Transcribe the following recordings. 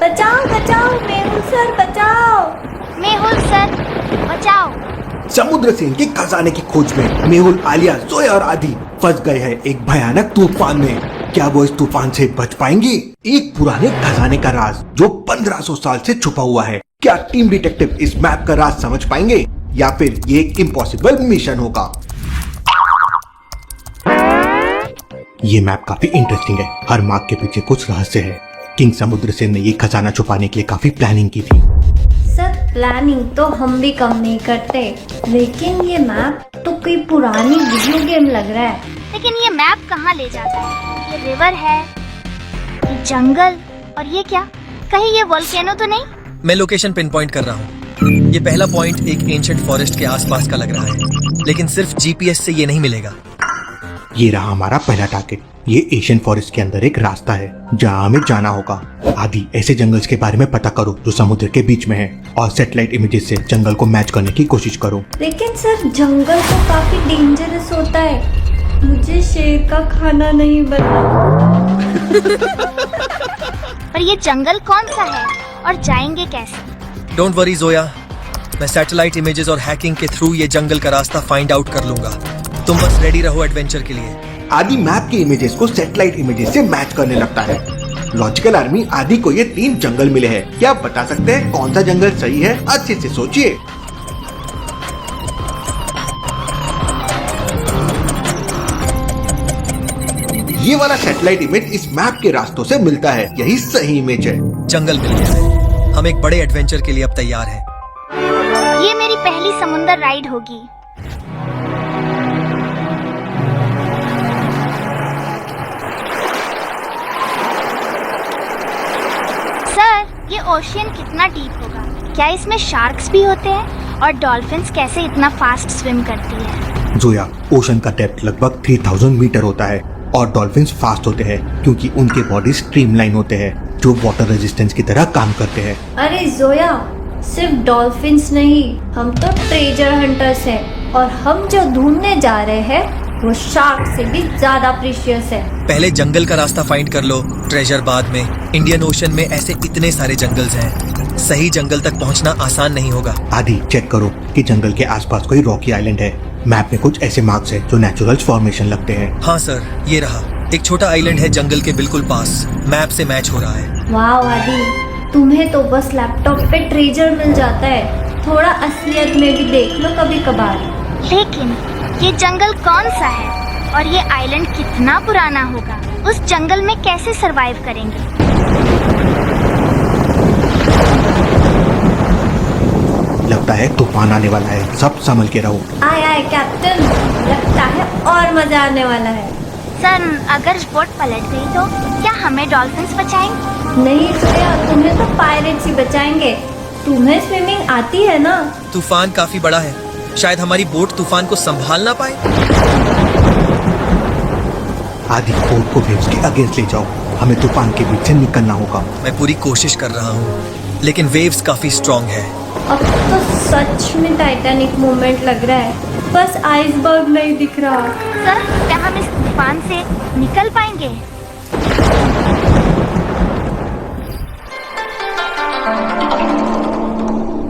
बचाओ बचाओ मेहुल सर बचाओ। मेहुल सर बचाओ। समुद्र सेन के खजाने की खोज में मेहुल, आलिया, जोया और आदि फंस गए हैं एक भयानक तूफान में। क्या वो इस तूफान से बच पाएंगे? एक पुराने खजाने का राज जो 1500 साल से छुपा हुआ है। क्या टीम डिटेक्टिव इस मैप का राज समझ पाएंगे या फिर ये एक इम्पॉसिबल मिशन होगा? ये मैप काफी इंटरेस्टिंग है। हर मार्क के पीछे कुछ रहस्य है। किंग समुद्र सेन ने ये खजाना छुपाने के लिए काफी प्लानिंग की थी। सर प्लानिंग तो हम भी कम नहीं करते, लेकिन ये मैप तो कोई पुरानी वीडियो गेम लग रहा है। लेकिन ये मैप कहाँ ले जाता है? ये रिवर है, ये जंगल, और ये क्या? कहीं ये वोल्केनो तो नहीं? मैं लोकेशन पिन पॉइंट कर रहा हूँ। ये पहला पॉइंट एक एंशिएंट फॉरेस्ट के आसपास का लग रहा है, लेकिन सिर्फ जीपीएस से ये नहीं मिलेगा। ये रहा हमारा पहला टारगेट। ये एशियन फॉरेस्ट के अंदर एक रास्ता है जहाँ हमें जाना होगा। आदि ऐसे जंगल्स के बारे में पता करो जो समुद्र के बीच में है और सैटेलाइट इमेजेस से जंगल को मैच करने की कोशिश करो। लेकिन सर जंगल तो काफी डेंजरस होता है, मुझे शेर का खाना नहीं बनना। पर ये जंगल कौन सा है और जाएंगे कैसे? डोंट वरी जोया, मैं सैटेलाइट इमेजेस और हैकिंग के थ्रू ये जंगल का रास्ता फाइंड आउट कर लूंगा। तुम बस रेडी रहो एडवेंचर के लिए। आदि मैप के इमेजेस को सैटेलाइट इमेजेस से मैच करने लगता है। लॉजिकल आर्मी आदि को ये 3 जंगल मिले हैं। क्या आप बता सकते हैं कौन सा जंगल सही है? अच्छे से सोचिए। ये वाला सैटेलाइट इमेज इस मैप के रास्तों से मिलता है। यही सही इमेज है। जंगल मिल गया है। हम एक बड़े एडवेंचर के लिए अब तैयार हैं। ये मेरी पहली समुंदर राइड होगी। सर, ये ओशियन कितना डीप होगा? क्या इसमें शार्क्स भी होते हैं? और डॉल्फिन्स कैसे इतना फास्ट स्विम करती है? जोया, ओशन का डेप्थ लगभग 3000 मीटर होता है और डॉल्फिन्स फास्ट होते हैं क्योंकि उनके बॉडी स्ट्रीमलाइन होते हैं जो वाटर रेजिस्टेंस की तरह काम करते हैं। अरे जोया, सिर्फ डॉल्फिन्स नहीं, हम तो ट्रेजर हंटर्स हैं और हम जो ढूंढने जा रहे हैं वो शार्क से भी ज्यादा प्रीशियस है। पहले जंगल का रास्ता फाइंड कर लो, ट्रेजर बाद में। इंडियन ओशन में ऐसे इतने सारे जंगल्स हैं, सही जंगल तक पहुंचना आसान नहीं होगा। आदि चेक करो कि जंगल के आसपास कोई रॉकी आइलैंड है। मैप में कुछ ऐसे मार्क्स हैं जो नेचुरल फॉर्मेशन लगते हैं। हाँ सर, ये रहा। एक छोटा आइलैंड है जंगल के बिल्कुल पास। मैप से मैच हो रहा है। वाह आदि, तुम्हें तो बस लैपटॉप पे ट्रेजर मिल जाता है। थोड़ा असलियत में भी देख लो कभी कभार। लेकिन ये जंगल कौन सा है और ये आइलैंड कितना पुराना होगा? उस जंगल में कैसे सरवाइव करेंगे? लगता है तूफान आने वाला है, सब संभल के रहो। आए आए कैप्टन, लगता है और मजा आने वाला है। सर, अगर बोट पलट गई तो क्या हमें डॉल्फिन्स बचाएंगे? नहीं सोया, तुम्हें तो पायरेट्स ही बचाएंगे। तुम्हें स्विमिंग आती है ना? तूफान काफी बड़ा है, शायद हमारी बोट तूफान को संभाल ना पाए। आदि बोट को वेव्स के अगेंस्ट ले जाओ, हमें तूफान के बीच से निकलना होगा। मैं पूरी कोशिश कर रहा हूँ, लेकिन वेव्स काफी स्ट्रॉन्ग है। अब तो सच में टाइटैनिक मोमेंट लग रहा है, बस आइसबर्ग नहीं दिख रहा। सर, क्या हम इस तूफान से निकल पाएंगे?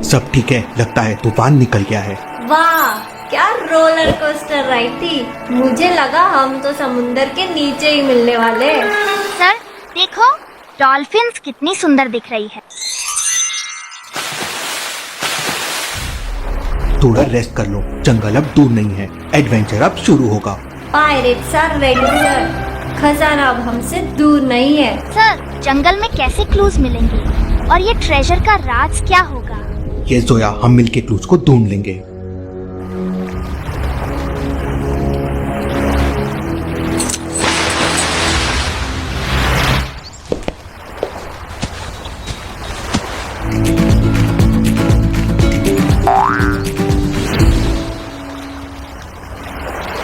सब ठीक है, लगता है तूफान निकल गया है। वाह, क्या रोलर कोस्टर राइड थी। मुझे लगा हम तो समुंदर के नीचे ही मिलने वाले। सर देखो, डॉल्फिन्स कितनी सुंदर दिख रही है। थोड़ा रेस्ट कर लो, जंगल अब दूर नहीं है, एडवेंचर अब शुरू होगा। पायरेट्स आर रेडी सर, खजाना अब हमसे दूर नहीं है। सर, जंगल में कैसे क्लूज मिलेंगे और ये ट्रेजर का राज क्या होगा? ये जोया, हम मिलके क्लूज को ढूंढ लेंगे।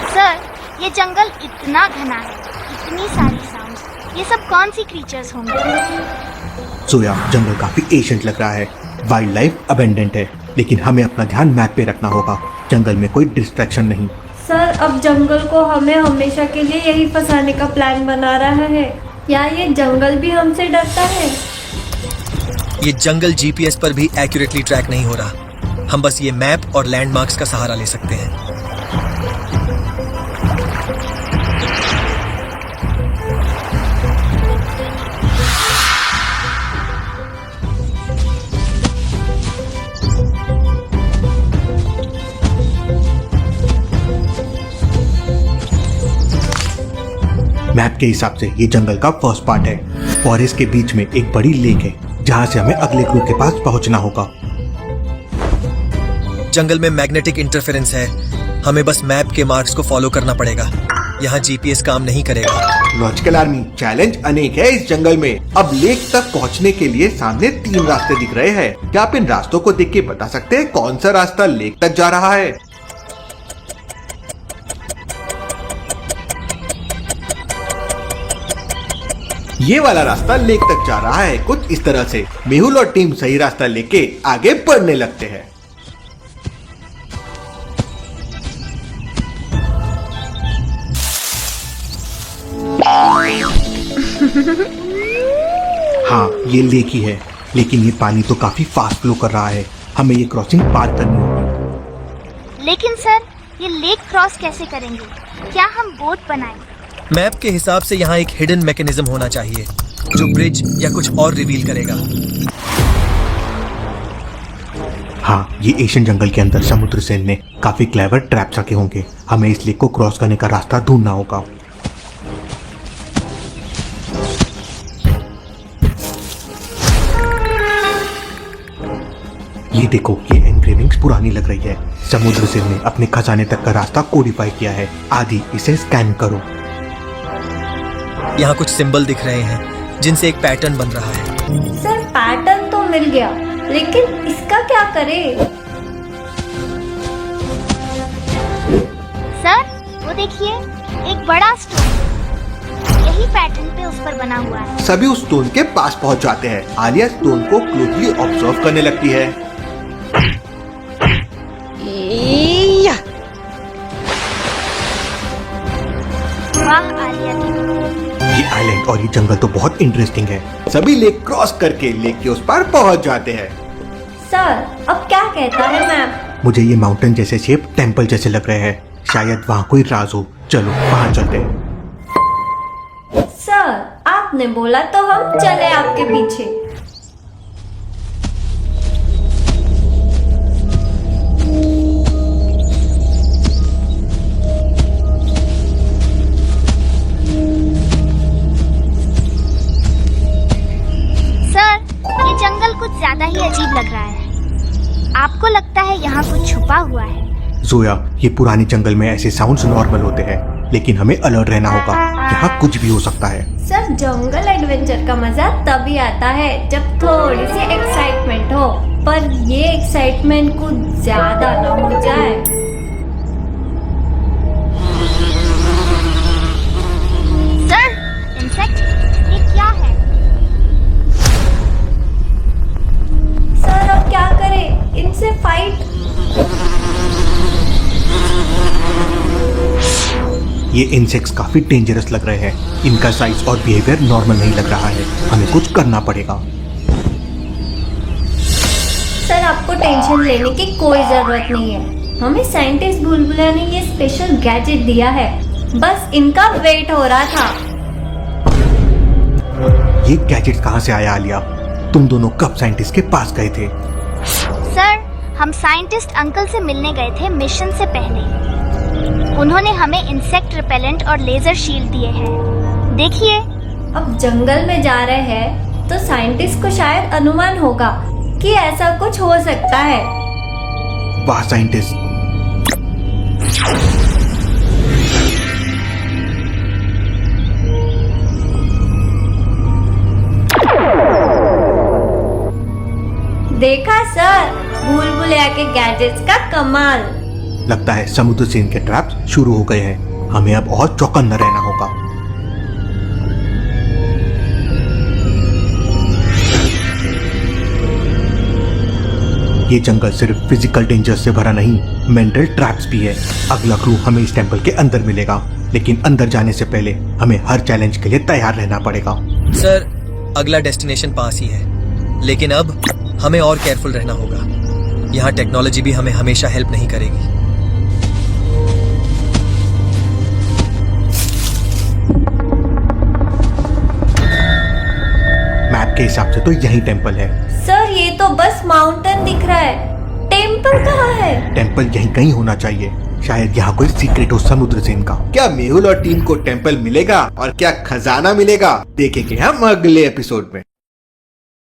सर, ये जंगल इतना घना है, इतनी सारी साउंड्स, ये सब कौन सी क्रीचर्स होंगे? जोया, जंगल काफी एशियंट लग रहा है। वाइल्ड लाइफ अबेंडेंट है, लेकिन हमें अपना ध्यान मैप पे रखना होगा। जंगल में कोई डिस्ट्रैक्शन नहीं। सर, अब जंगल को हमें हमेशा के लिए यही फंसाने का प्लान बना रहा है, या ये जंगल भी हमसे डरता है? ये जंगल जीपीएस पर भी एक्यूरेटली ट्रैक नहीं हो रहा। हम बस ये मैप और लैंडमार्क्स का सहारा ले सकते हैं। मैप के हिसाब से ये जंगल का फर्स्ट पार्ट है। फॉरेस्ट के बीच में एक बड़ी लेक है जहाँ से हमें अगले क्लू के पास पहुँचना होगा। जंगल में मैग्नेटिक इंटरफेरेंस है, हमें बस मैप के मार्क्स को फॉलो करना पड़ेगा। यहाँ जीपीएस काम नहीं करेगा। लॉजिकल आर्मी, चैलेंज अनेक है इस जंगल में। अब लेक तक पहुँचने के लिए सामने 3 रास्ते दिख रहे हैं। क्या आप इन रास्तों को देख के बता सकते हैं कौन सा रास्ता लेक तक जा रहा है? ये वाला रास्ता लेक तक जा रहा है, कुछ इस तरह से। मेहुल और टीम सही रास्ता लेके आगे बढ़ने लगते हैं। हाँ, ये लेक ही है, लेकिन ये पानी तो काफी फास्ट फ्लो कर रहा है। हमें ये क्रॉसिंग पार करनी होगी। लेकिन सर, ये लेक क्रॉस कैसे करेंगे? क्या हम बोट बनाएंगे? मैप के हिसाब से यहाँ एक हिडन मैकेनिज्म होना चाहिए जो ब्रिज या कुछ और रिवील करेगा। हाँ, ये एशियन जंगल के अंदर समुद्र सेन ने काफी क्लेवर ट्रैप्स रखे होंगे। हमें इस लेक को क्रॉस करने का रास्ता ढूंढना होगा। ये देखो, ये एनग्रेविंग्स पुरानी लग रही है। समुद्र सेन ने अपने खजाने तक का रास्ता कोडिफाई किया है। आदि, इसे स्कैन करो। यहाँ कुछ सिंबल दिख रहे हैं जिनसे एक पैटर्न बन रहा है। सर, पैटर्न तो मिल गया, लेकिन इसका क्या करें? सर, वो देखिए, एक बड़ा स्टोन। यही पैटर्न पे उस पर बना हुआ है। सभी उस स्टोन के पास पहुंच जाते हैं। आलिया स्टोन को क्लोजली ऑब्जर्व करने लगती है। वाह आलिया दी। ये आइलैंड और ये जंगल तो बहुत इंटरेस्टिंग है। सभी लेक क्रॉस करके लेक के उस पार पहुंच जाते हैं। सर, अब क्या कहता है मैप? मुझे ये माउंटेन जैसे शेप टेंपल जैसे लग रहे हैं। शायद वहाँ कोई राज हो। चलो वहाँ चलते हैं। सर, आपने बोला तो हम चले आपके पीछे। कुछ ज्यादा ही अजीब लग रहा है। आपको लगता है यहाँ कुछ छुपा हुआ है? जोया, ये पुराने जंगल में ऐसे साउंड्स नॉर्मल होते हैं, लेकिन हमें अलर्ट रहना होगा। यहाँ कुछ भी हो सकता है। सर, जंगल एडवेंचर का मजा तभी आता है जब थोड़ी सी एक्साइटमेंट हो, पर ये एक्साइटमेंट कुछ ज्यादा ना हो जाए। सर, इंसेक्ट, ये क्या है? सर, अब क्या करें? इनसे फाइट? ये इंसेक्ट्स काफी डेंजरस लग रहे हैं। इनका साइज और बिहेवियर नॉर्मल नहीं लग रहा है। हमें कुछ करना पड़ेगा। सर, आपको टेंशन लेने की कोई जरूरत नहीं है। हमें साइंटिस्ट बुलबुला ने ये स्पेशल गैजेट दिया है, बस इनका वेट हो रहा था। ये गैजेट कहाँ से आया आलिया? तुम दोनों कब साइंटिस्ट के पास गए थे? सर, हम साइंटिस्ट अंकल से मिलने गए थे मिशन से पहले। उन्होंने हमें इंसेक्ट रिपेलेंट और लेजर शील्ड दिए हैं। देखिए, अब जंगल में जा रहे हैं तो साइंटिस्ट को शायद अनुमान होगा कि ऐसा कुछ हो सकता है। वाह साइंटिस्ट! देखा सर, बुलबुलिया के गैजेट्स का कमाल। लगता है समुद्र सेन के ट्रैप्स शुरू हो गए हैं। हमें अब और चौकन्ना रहना होगा। ये जंगल सिर्फ फिजिकल डेंजर से भरा नहीं, मेंटल ट्रैप्स भी है। अगला क्लू हमें इस टेंपल के अंदर मिलेगा, लेकिन अंदर जाने से पहले हमें हर चैलेंज के लिए तैयार रहना पड़ेगा। सर, अगला डेस्टिनेशन पास ही है। लेकिन अब हमें और केयरफुल रहना होगा। यहाँ टेक्नोलॉजी भी हमें हमेशा हेल्प नहीं करेगी। मैप के हिसाब से तो यही टेंपल है। सर ये तो बस माउंटेन दिख रहा है, टेम्पल कहाँ है? टेंपल यहीं कहीं होना चाहिए। शायद यहाँ कोई सीक्रेट हो समुद्र सेन का। क्या मेहुल और टीम को टेंपल मिलेगा और क्या खजाना मिलेगा, देखेंगे हम अगले एपिसोड में।